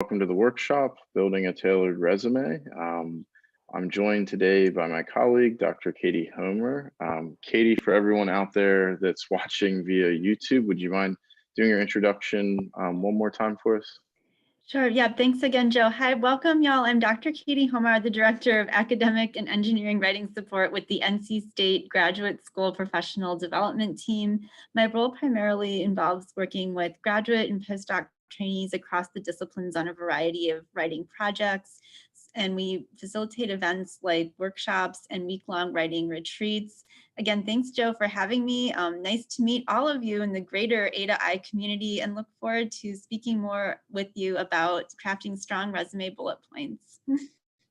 Welcome to the workshop, Building a Tailored Resume. I'm joined today by my colleague, Dr. Katie Homar. Katie, for everyone out there that's watching via YouTube, would you mind doing your introduction one more time for us? Sure. Yeah. Thanks again, Joe. Hi, welcome, y'all. I'm Dr. Katie Homar, the Director of Academic and Engineering Writing Support with the NC State Graduate School Professional Development Team. My role primarily involves working with graduate and postdoc trainees across the disciplines on a variety of writing projects. And we facilitate events like workshops and week-long writing retreats. Again, thanks, Joe, for having me. Nice to meet all of you in the greater A2I community and look forward to speaking more with you about crafting strong resume bullet points.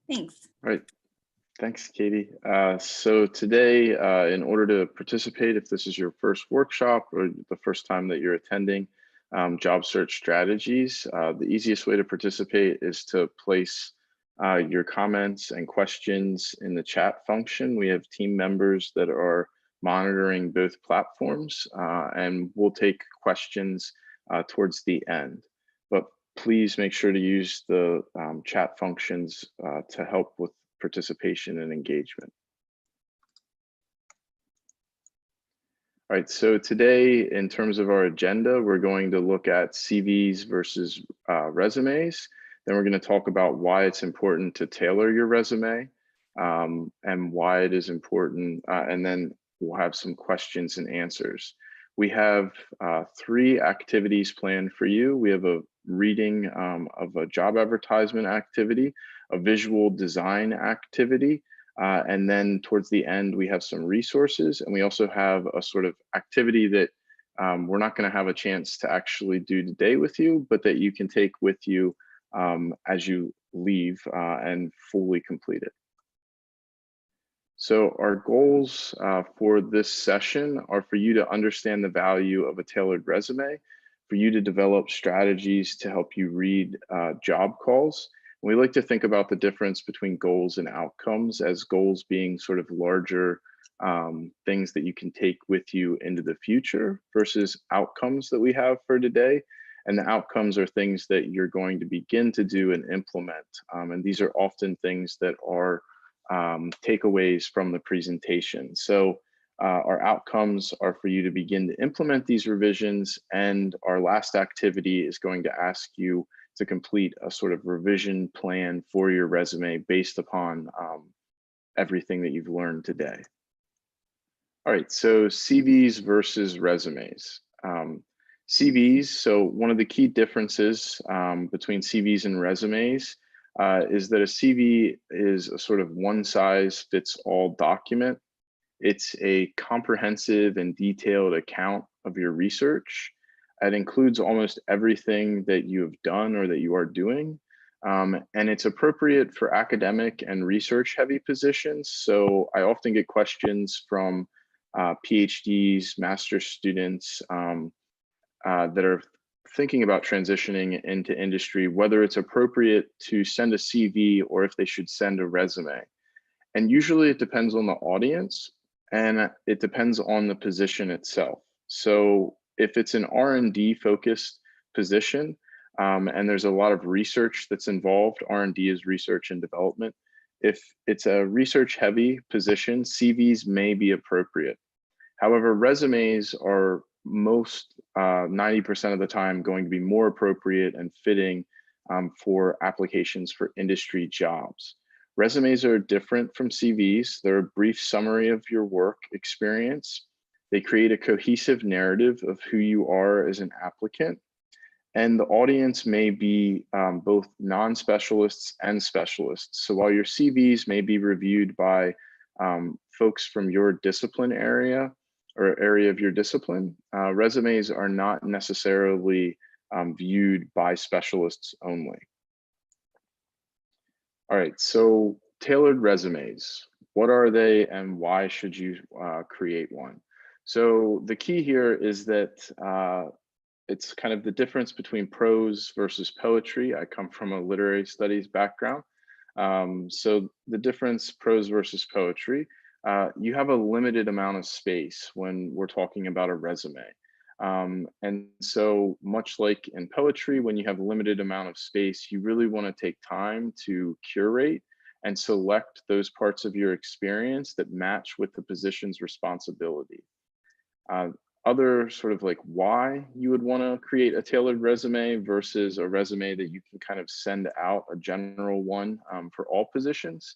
Thanks. All right. Thanks, Katie. So today, in order to participate, if this is your first workshop or the first time that you're attending job search strategies, the easiest way to participate is to place your comments and questions in the chat function. We have team members that are monitoring both platforms, and we'll take questions towards the end. But please make sure to use the chat functions to help with participation and engagement. All right, so today, in terms of our agenda, we're going to look at CVs versus resumes. Then we're going to talk about why it's important to tailor your resume and why it is important. And then we'll have some questions and answers. We have 3 activities planned for you. We have a reading of a job advertisement activity, a visual design activity, and then towards the end, we have some resources, and we also have a sort of activity that we're not going to have a chance to actually do today with you, but that you can take with you as you leave and fully complete it. So our goals for this session are for you to understand the value of a tailored resume, for you to develop strategies to help you read job calls. And we like to think about the difference between goals and outcomes, as goals being sort of larger things that you can take with you into the future versus outcomes that we have for today. And the outcomes are things that you're going to begin to do and implement. And these are often things that are takeaways from the presentation. So our outcomes are for you to begin to implement these revisions, and our last activity is going to ask you to complete a sort of revision plan for your resume based upon everything that you've learned today. All right, so CVs versus resumes. CVs, so one of the key differences between CVs and resumes is that a CV is a sort of one-size-fits-all document. It's a comprehensive and detailed account of your research. It includes almost everything that you have done or that you are doing. And it's appropriate for academic and research-heavy positions. So I often get questions from PhDs, master's students that are thinking about transitioning into industry, whether it's appropriate to send a CV or if they should send a resume. And usually it depends on the audience and it depends on the position itself. So if it's an R&D focused position and there's a lot of research that's involved, R&D is research and development. If it's a research heavy position, CVs may be appropriate. However, resumes are most 90% of the time going to be more appropriate and fitting for applications for industry jobs. Resumes are different from CVs. They're a brief summary of your work experience. They create a cohesive narrative of who you are as an applicant. And the audience may be both non-specialists and specialists. So while your CVs may be reviewed by folks from your discipline area or area of your discipline, resumes are not necessarily viewed by specialists only. All right, so tailored resumes, what are they and why should you create one? So the key here is that it's kind of the difference between prose versus poetry. I come from a literary studies background. So the difference, prose versus poetry, you have a limited amount of space when we're talking about a resume. And so much like in poetry, when you have a limited amount of space, you really want to take time to curate and select those parts of your experience that match with the position's responsibility. Uh, Other sort of like why you would want to create a tailored resume versus a resume that you can kind of send out, a general one for all positions.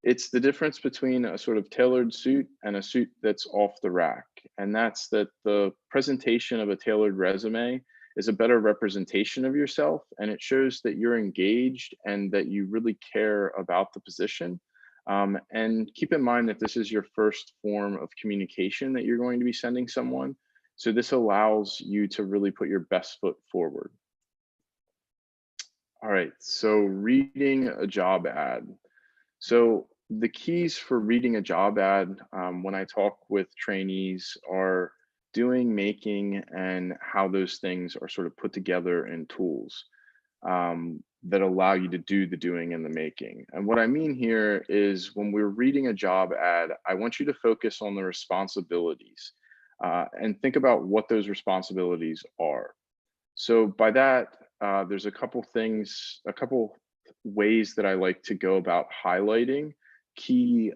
It's the difference between a sort of tailored suit and a suit that's off the rack. And that's that the presentation of a tailored resume is a better representation of yourself. And it shows that you're engaged and that you really care about the position. And keep in mind that this is your first form of communication that you're going to be sending someone. So this allows you to really put your best foot forward. All right, so reading a job ad. So the keys for reading a job ad when I talk with trainees are doing, making, and how those things are sort of put together in tools that allow you to do the doing and the making. And what I mean here is when we're reading a job ad, I want you to focus on the responsibilities and think about what those responsibilities are. So by that, there's a couple things, a couple ways that I like to go about highlighting key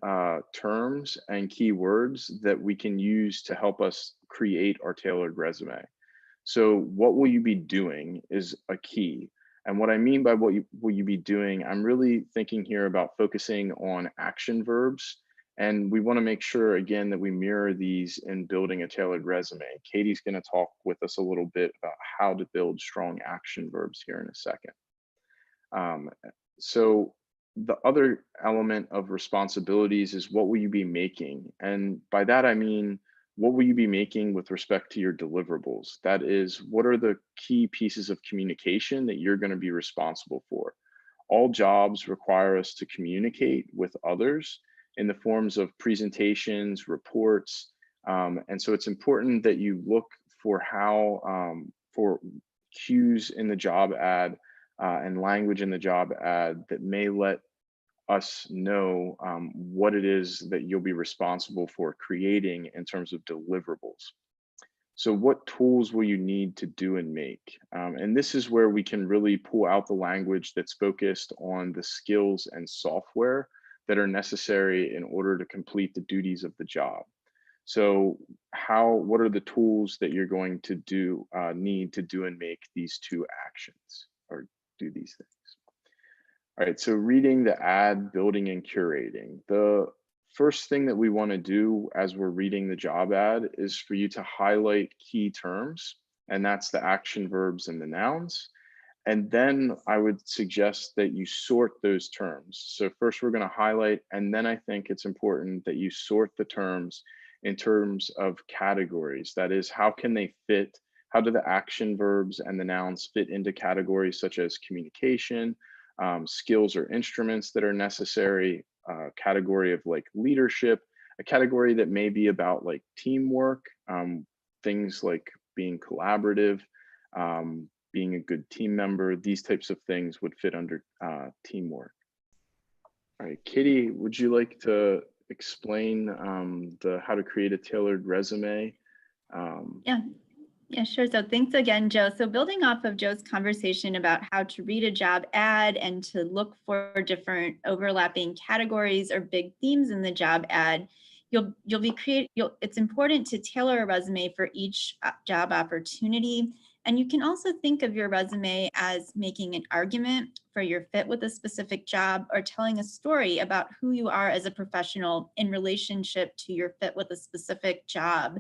terms and keywords that we can use to help us create our tailored resume. So what will you be doing is a key. And what I mean by what you will you be doing, I'm really thinking here about focusing on action verbs. And we want to make sure, again, that we mirror these in building a tailored resume. Katie's going to talk with us a little bit about how to build strong action verbs here in a second. So the other element of responsibilities is what will you be making? And by that, I mean, what will you be making with respect to your deliverables? That is, what are the key pieces of communication that you're going to be responsible for? All jobs require us to communicate with others in the forms of presentations, reports. And so it's important that you look for for cues in the job ad and language in the job ad that may let us know what it is that you'll be responsible for creating in terms of deliverables. So what tools will you need to do and make? And this is where we can really pull out the language that's focused on the skills and software that are necessary in order to complete the duties of the job. So what are the tools that you're going to need to do and make these two actions or do these things? All right, so reading the ad, building and curating. The first thing that we want to do as we're reading the job ad is for you to highlight key terms, and that's the action verbs and the nouns. And then I would suggest that you sort those terms. So first we're going to highlight, and then I think it's important that you sort the terms in terms of categories. That is, how can they fit? How do the action verbs and the nouns fit into categories such as communication, skills or instruments that are necessary, category of like leadership, a category that may be about like teamwork, things like being collaborative, being a good team member. These types of things would fit under teamwork. All right, Katie, would you like to explain how to create a tailored resume? Yeah, sure. So thanks again, Joe. So building off of Joe's conversation about how to read a job ad and to look for different overlapping categories or big themes in the job ad, it's important to tailor a resume for each job opportunity. And you can also think of your resume as making an argument for your fit with a specific job or telling a story about who you are as a professional in relationship to your fit with a specific job.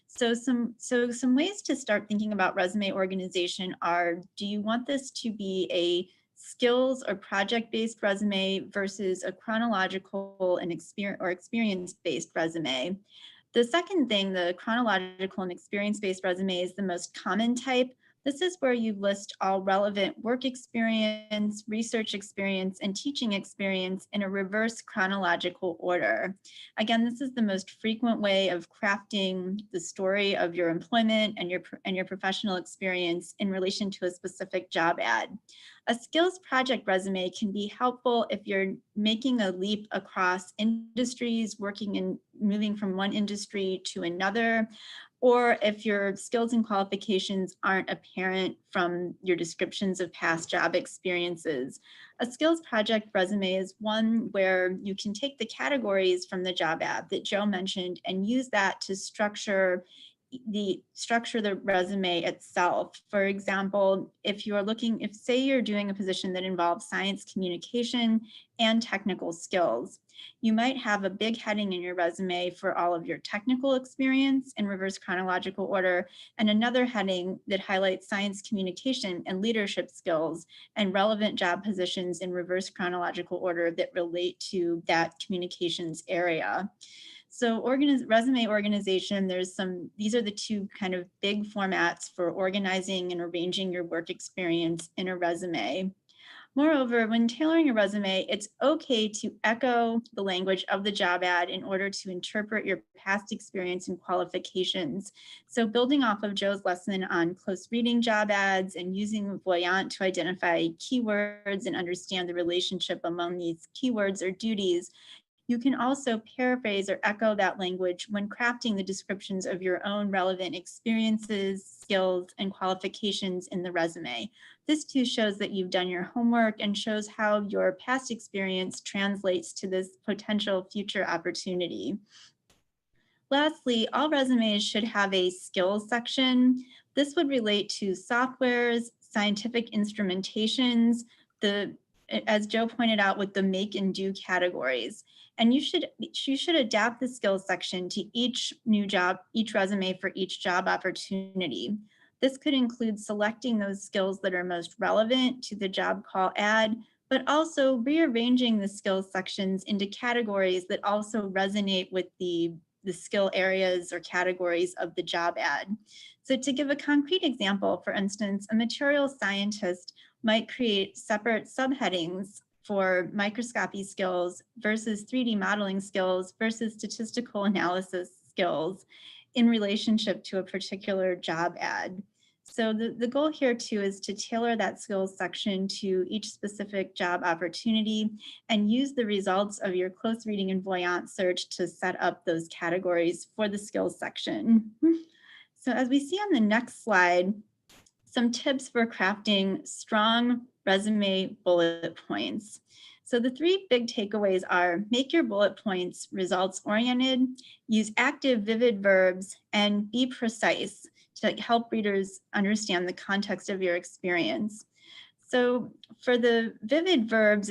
So some ways to start thinking about resume organization are, do you want this to be a skills or project-based resume versus a chronological and experience-based resume? The second thing, the chronological and experience-based resume, is the most common type. This is where you list all relevant work experience, research experience, and teaching experience in a reverse chronological order. Again, this is the most frequent way of crafting the story of your employment and your professional experience in relation to a specific job ad. A skills project resume can be helpful if you're making a leap across industries, moving from one industry to another, or if your skills and qualifications aren't apparent from your descriptions of past job experiences. A skills project resume is one where you can take the categories from the job ad that Joe mentioned and use that to structure the resume itself. For example, if say you're doing a position that involves science communication and technical skills, you might have a big heading in your resume for all of your technical experience in reverse chronological order, and another heading that highlights science communication and leadership skills and relevant job positions in reverse chronological order that relate to that communications area. So resume organization, these are the two kind of big formats for organizing and arranging your work experience in a resume. Moreover, when tailoring a resume, it's okay to echo the language of the job ad in order to interpret your past experience and qualifications. So building off of Joe's lesson on close reading job ads and using Voyant to identify keywords and understand the relationship among these keywords or duties, you can also paraphrase or echo that language when crafting the descriptions of your own relevant experiences, skills, and qualifications in the resume. This too shows that you've done your homework and shows how your past experience translates to this potential future opportunity. Lastly, all resumes should have a skills section. This would relate to softwares, scientific instrumentations, as Joe pointed out, with the make and do categories. And you should adapt the skills section to each resume for each job opportunity. This could include selecting those skills that are most relevant to the job call ad, but also rearranging the skills sections into categories that also resonate with the skill areas or categories of the job ad. So to give a concrete example, for instance, a material scientist might create separate subheadings for microscopy skills versus 3D modeling skills versus statistical analysis skills in relationship to a particular job ad. So the goal here too is to tailor that skills section to each specific job opportunity and use the results of your close reading and Voyant search to set up those categories for the skills section. So as we see on the next slide, some tips for crafting strong resume bullet points. So the three big takeaways are: make your bullet points results oriented, use active, vivid verbs, and be precise to help readers understand the context of your experience. So for the vivid verbs,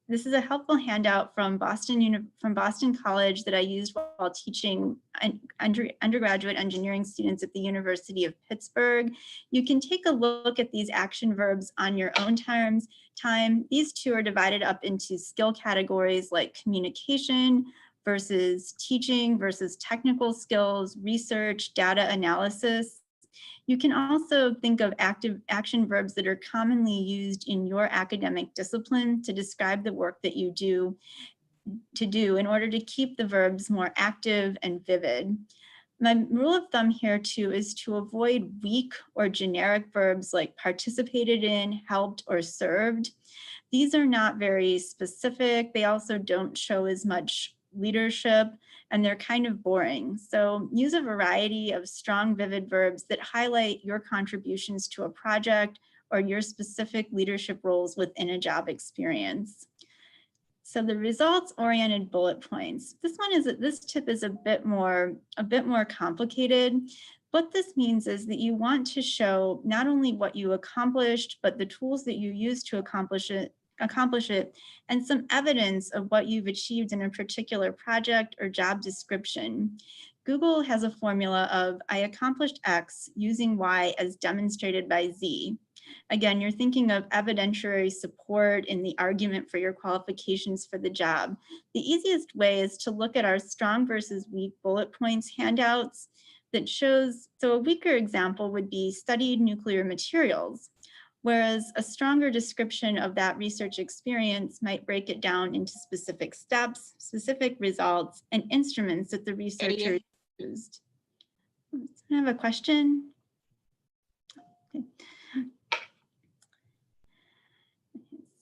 this is a helpful handout from Boston College that I used while teaching undergraduate engineering students at the University of Pittsburgh. You can take a look at these action verbs on your own time. These two are divided up into skill categories like communication versus teaching versus technical skills, research, data analysis. You can also think of active action verbs that are commonly used in your academic discipline to describe the work that you do in order to keep the verbs more active and vivid. My rule of thumb here too is to avoid weak or generic verbs like participated in, helped, or served. These are not very specific. They also don't show as much leadership, and they're kind of boring. So use a variety of strong, vivid verbs that highlight your contributions to a project or your specific leadership roles within a job experience. So the results-oriented bullet points. This tip is a bit more complicated. What this means is that you want to show not only what you accomplished, but the tools that you use to accomplish it, and some evidence of what you've achieved in a particular project or job description. Google has a formula of I accomplished X using Y as demonstrated by Z. Again, you're thinking of evidentiary support in the argument for your qualifications for the job. The easiest way is to look at our strong versus weak bullet points handouts that shows, so a weaker example would be studied nuclear materials, whereas a stronger description of that research experience might break it down into specific steps, specific results, and instruments that the researchers used. I have a question. Okay.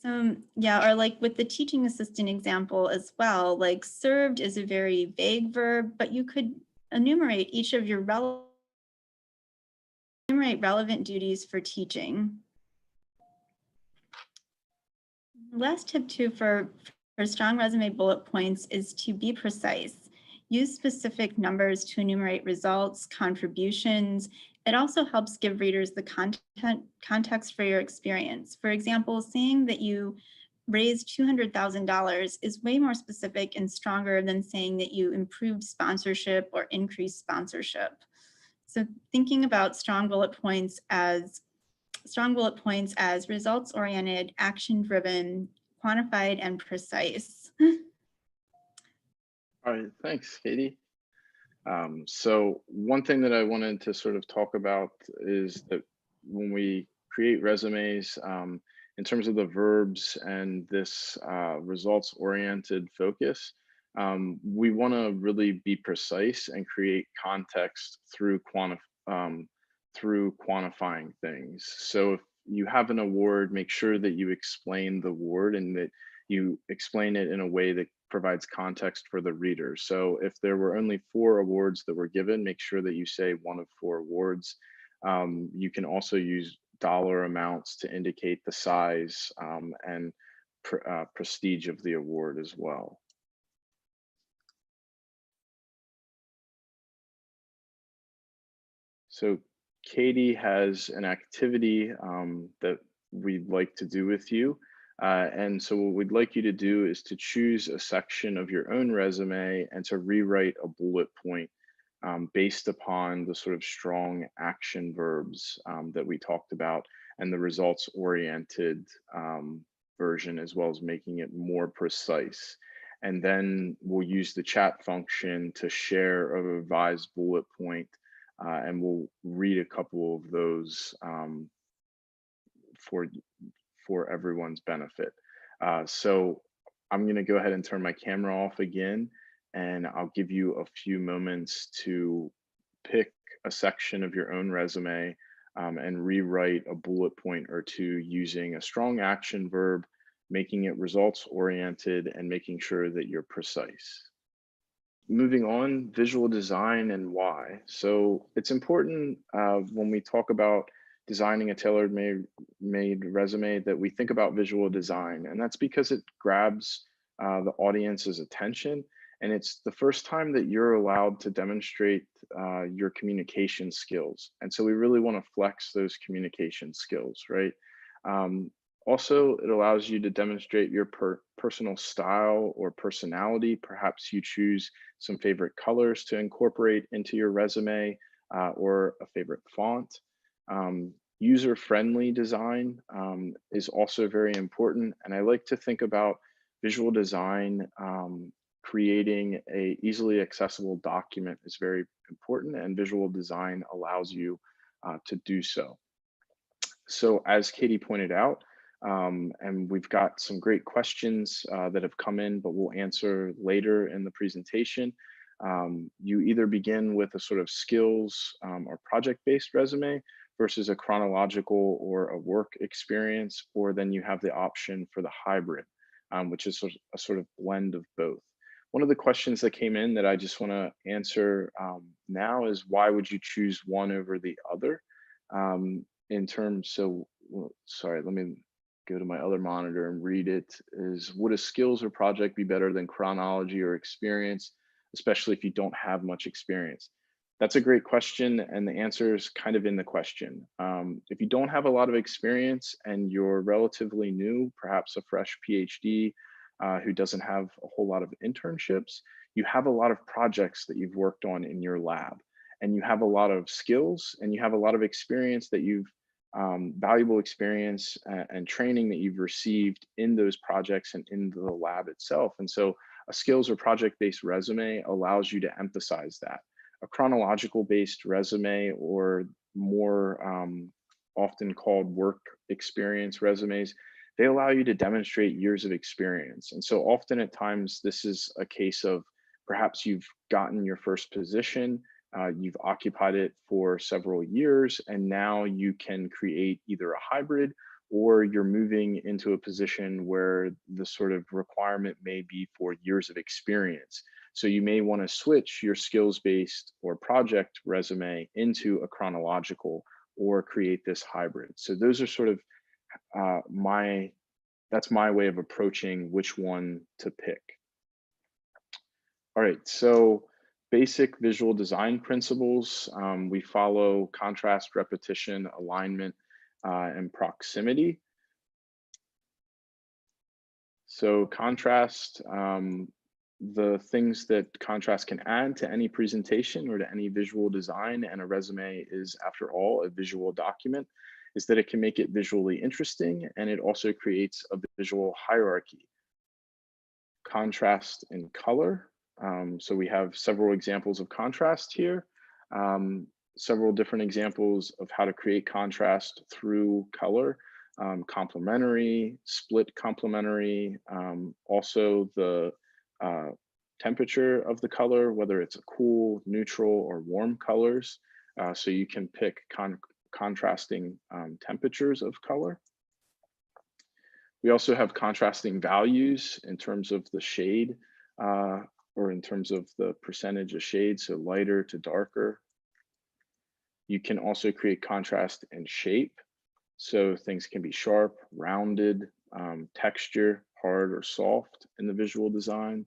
So yeah, or like with the teaching assistant example as well, like served is a very vague verb, but you could enumerate each of your relevant enumerate relevant duties for teaching. Last tip too for strong resume bullet points is to be precise. Use specific numbers to enumerate results, contributions. It also helps give readers the context for your experience. For example, saying that you raised $200,000 is way more specific and stronger than saying that you improved sponsorship or increased sponsorship. So thinking about strong bullet points as results-oriented, action-driven, quantified, and precise. All right, thanks, Katie. So one thing that I wanted to sort of talk about is that when we create resumes, in terms of the verbs and this results-oriented focus, we want to really be precise and create context through quantifying things. So if you have an award, make sure that you explain the award and that you explain it in a way that provides context for the reader. So if there were only 4 awards that were given, make sure that you say 1 of 4 awards. You can also use dollar amounts to indicate the size and prestige of the award as well. So Katie has an activity that we'd like to do with you. And so what we'd like you to do is to choose a section of your own resume and to rewrite a bullet point based upon the sort of strong action verbs that we talked about and the results-oriented version, as well as making it more precise. And then we'll use the chat function to share a revised bullet point, and we'll read a couple of those for everyone's benefit. So I'm going to go ahead and turn my camera off again, and I'll give you a few moments to pick a section of your own resume and rewrite a bullet point or two using a strong action verb, making it results oriented and making sure that you're precise. Moving on, visual design and why. So it's important when we talk about designing a tailor-made resume that we think about visual design, and that's because it grabs the audience's attention, and it's the first time that you're allowed to demonstrate your communication skills. And so we really want to flex those communication skills, right? Also, it allows you to demonstrate your personal style or personality. Perhaps you choose some favorite colors to incorporate into your resume or a favorite font. User-friendly design is also very important. And I like to think about visual design, creating a easily accessible document is very important, and visual design allows you to do so. So as Katie pointed out, and we've got some great questions that have come in, but we'll answer later in the presentation. You either begin with a sort of skills or project-based resume versus a chronological or a work experience, or then you have the option for the hybrid, which is a sort of blend of both. One of the questions that came in that I just want to answer now is, why would you choose one over the other? In terms, so sorry, let me go to my other monitor and read it. Is, would a skills or project be better than chronology or experience, especially if you don't have much experience? That's a great question, and the answer is kind of in the question. If you don't have a lot of experience and you're relatively new, perhaps a fresh PhD who doesn't have a whole lot of internships, you have a lot of projects that you've worked on in your lab, and you have a lot of skills and you have a lot of experience that you've valuable experience and training that you've received in those projects and in the lab itself. And so a skills or project-based resume allows you to emphasize that. A chronological based resume, or more often called work experience resumes, they allow you to demonstrate years of experience. And so often at times, this is a case of perhaps you've gotten your first position, you've occupied it for several years, and now you can create either a hybrid, or you're moving into a position where the sort of requirement may be for years of experience. So you may want to switch your skills-based or project resume into a chronological or create this hybrid. So those are sort of that's my way of approaching which one to pick. All right, so basic visual design principles. We follow contrast, repetition, alignment, and proximity. So contrast, the things that contrast can add to any presentation or to any visual design, and a resume is, after all, a visual document, is that it can make it visually interesting, and it also creates a visual hierarchy. Contrast in color. So we have several examples of contrast here, several different examples of how to create contrast through color. Complementary, split complementary, also the temperature of the color, whether it's a cool, neutral, or warm colors. So you can pick contrasting temperatures of color. We also have contrasting values in terms of the shade or in terms of the percentage of shade, so lighter to darker. You can also create contrast in shape. So things can be sharp, rounded, texture, hard or soft in the visual design.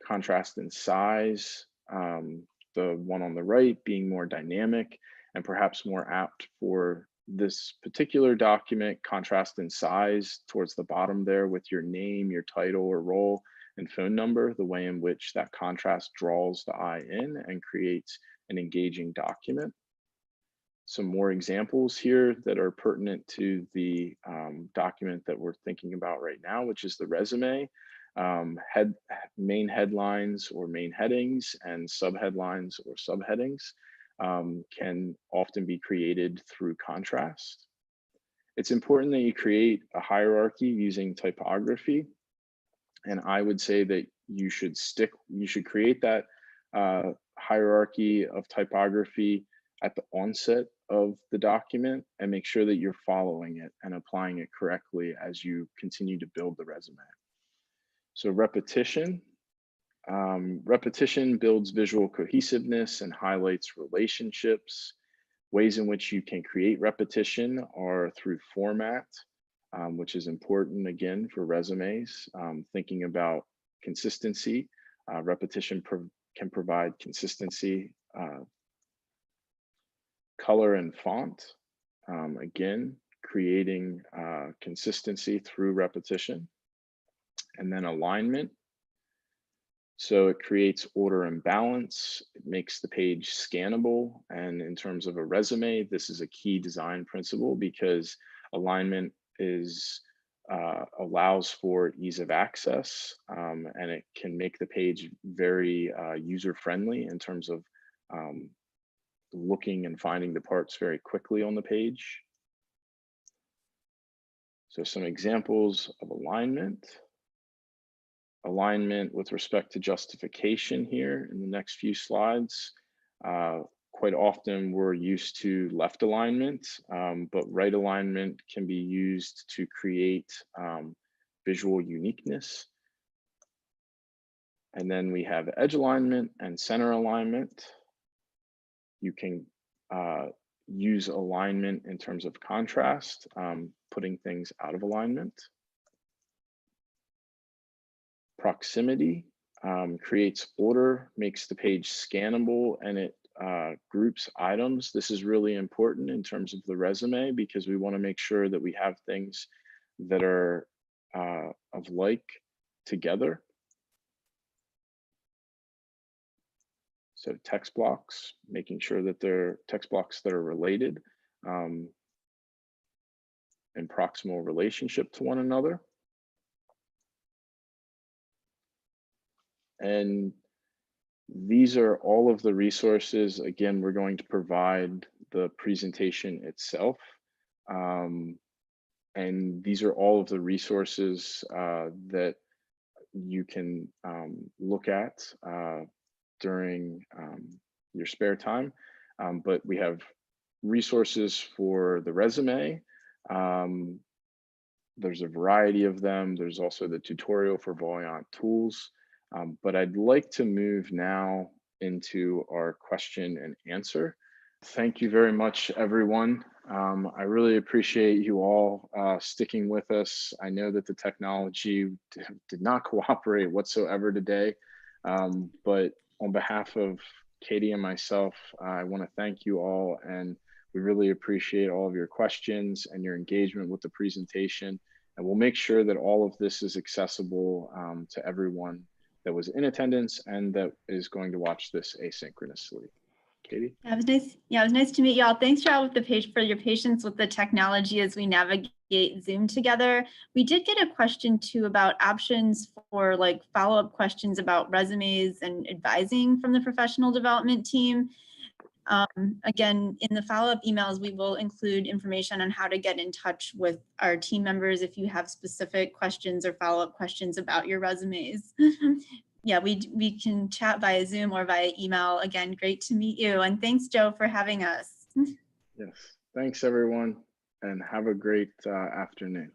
Contrast in size, the one on the right being more dynamic and perhaps more apt for this particular document. Contrast in size towards the bottom there with your name, your title or role, and phone number, the way in which that contrast draws the eye in and creates an engaging document. Some more examples here that are pertinent to the document that we're thinking about right now, which is the resume. Main headlines or main headings and subheadlines or subheadings can often be created through contrast. It's important that you create a hierarchy using typography. And I would say that you should create that hierarchy of typography at the onset of the document and make sure that you're following it and applying it correctly as you continue to build the resume. So repetition. Repetition builds visual cohesiveness and highlights relationships. Ways in which you can create repetition are through format, which is important again for resumes. Thinking about consistency, repetition can provide consistency. Color and font, again, creating consistency through repetition. And then alignment. So it creates order and balance. It makes the page scannable. And in terms of a resume, this is a key design principle because alignment allows for ease of access, and it can make the page very user-friendly in terms of looking and finding the parts very quickly on the page. So some examples of alignment. Alignment with respect to justification here in the next few slides. Quite often we're used to left alignment, but right alignment can be used to create visual uniqueness. And then we have edge alignment and center alignment. You can use alignment in terms of contrast, putting things out of alignment. Proximity creates order, makes the page scannable, and it groups items. This is really important in terms of the resume because we want to make sure that we have things that are of like together. So text blocks, making sure that they're text blocks that are related in proximal relationship to one another. And these are all of the resources. Again, we're going to provide the presentation itself. And these are all of the resources that you can look at during your spare time. But we have resources for the resume. There's a variety of them. There's also the tutorial for Voyant tools. But I'd like to move now into our question and answer. Thank you very much, everyone. I really appreciate you all sticking with us. I know that the technology did not cooperate whatsoever today, but on behalf of Katie and myself, I want to thank you all, and we really appreciate all of your questions and your engagement with the presentation. And we'll make sure that all of this is accessible to everyone that was in attendance and that is going to watch this asynchronously. Katie? Yeah, it was nice. Yeah, it was nice to meet y'all. Thanks, y'all, with the page for your patience with the technology as we navigate Zoom together. We did get a question too about options for like follow-up questions about resumes and advising from the professional development team. Again, in the follow-up emails, we will include information on how to get in touch with our team members if you have specific questions or follow-up questions about your resumes. Yeah, we can chat via Zoom or via email. Again, great to meet you. And thanks, Joe, for having us. Yes. Thanks, everyone, and have a great afternoon.